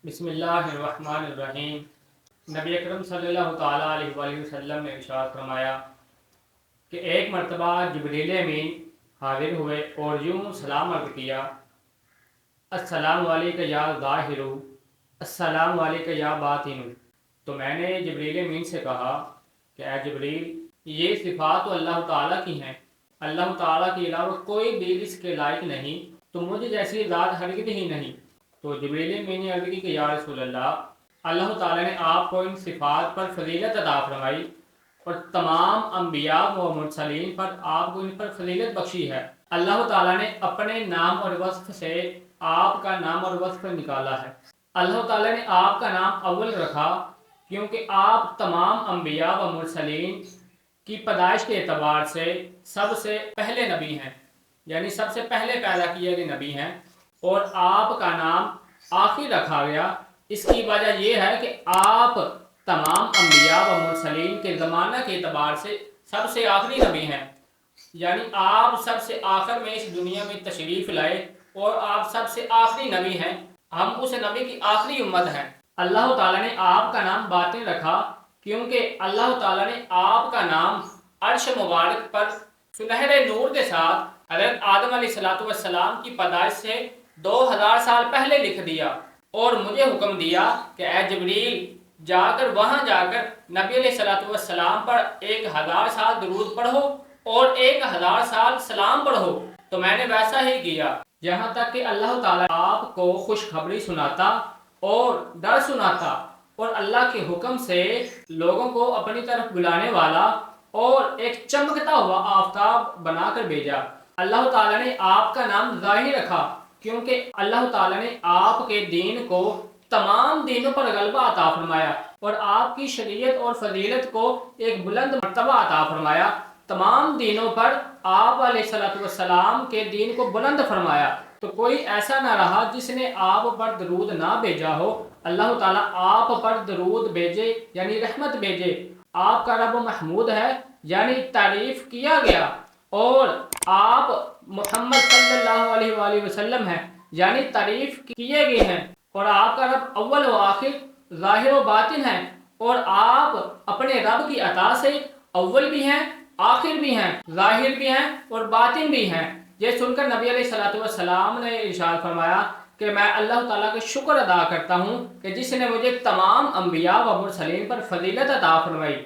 بسم اللہ الرحمن الرحیم۔ نبی اکرم صلی اللہ تعالیٰ علیہ وآلہ وسلم نے ارشاد فرمایا کہ ایک مرتبہ جبریل امین حاضر ہوئے اور یوں سلام عرض کیا: السلام علیکم یا ظاہر، السلام علیکم یا باطن۔ تو میں نے جبریل امین سے کہا کہ اے جبریل، یہ صفات تو اللہ تعالیٰ کی ہیں، اللہ تعالیٰ کے علاوہ کوئی بھی اس کے لائق نہیں، تو مجھے جیسی ذات ہرگز ہی نہیں۔ تو جبریل امین نے عرض کی کہ یا رسول اللہ تعالیٰ نے آپ کو ان صفات پر فضیلت عطا فرمائی اور تمام انبیاء و مرسلین پر آپ کو ان پر فضیلت بخشی ہے۔ اللہ تعالیٰ نے اپنے نام اور وصف سے آپ کا نام اور وصف نکالا ہے۔ اللہ تعالیٰ نے آپ کا نام اول رکھا کیونکہ آپ تمام انبیاء و مرسلین کی پیدائش کے اعتبار سے سب سے پہلے نبی ہیں، یعنی سب سے پہلے پیدا کیے گئے نبی ہیں، اور آپ کا نام آخر رکھا گیا۔ اس کی وجہ یہ ہے کہ آپ تمام انبیاء و مرسلین کے زمانہ کے اعتبار سے سب سے آخری نبی ہیں، یعنی آپ سب سے آخر میں اس دنیا میں تشریف لائے اور آپ سب سے آخری نبی ہیں، ہم اس نبی کی آخری امت ہیں۔ اللہ تعالیٰ نے آپ کا نام باطن رکھا کیونکہ اللہ تعالیٰ نے آپ کا نام عرش مبارک پر سنہرے نور کے ساتھ حضرت آدم علیہ السلام کی پیدائش سے 2000 سال پہلے لکھ دیا اور مجھے حکم دیا کہ اے جبریل، وہاں جا کر نبی علیہ السلام پر 1000 سال درود پڑھو اور 1000 سال سلام پڑھو۔ تو میں نے ویسا ہی کیا، یہاں تک کہ اللہ تعالیٰ آپ کو خوشخبری سناتا اور ڈر سناتا اور اللہ کے حکم سے لوگوں کو اپنی طرف بلانے والا اور ایک چمکتا ہوا آفتاب بنا کر بھیجا۔ اللہ تعالیٰ نے آپ کا نام ظاہر رکھا کیونکہ اللہ تعالیٰ نے آپ کے دین کو تمام دینوں پر غلبہ عطا فرمایا اور آپ کی شریعت اور فضیلت کو ایک بلند مرتبہ عطا فرمایا۔ تمام دینوں پر آپ علیہ السلام کے دین کو بلند فرمایا، تو کوئی ایسا نہ رہا جس نے آپ پر درود نہ بھیجا ہو۔ اللہ تعالیٰ آپ پر درود بھیجے یعنی رحمت بھیجے۔ آپ کا رب محمود ہے یعنی تعریف کیا گیا، اور آپ محمد صلی اللہ علیہ وآلہ وسلم ہیں یعنی تعریف کیے گئے ہیں، اور آپ کا رب اول و آخر ظاہر و باطن ہے، اور آپ اپنے رب کی عطا سے اول بھی ہیں، آخر بھی ہیں، ظاہر بھی ہیں اور باطن بھی ہیں۔ یہ سن کر نبی علیہ السلام نے ارشاد فرمایا کہ میں اللہ تعالیٰ کا شکر ادا کرتا ہوں کہ جس نے مجھے تمام انبیاء و مرسلین پر فضیلت عطا فرمائی۔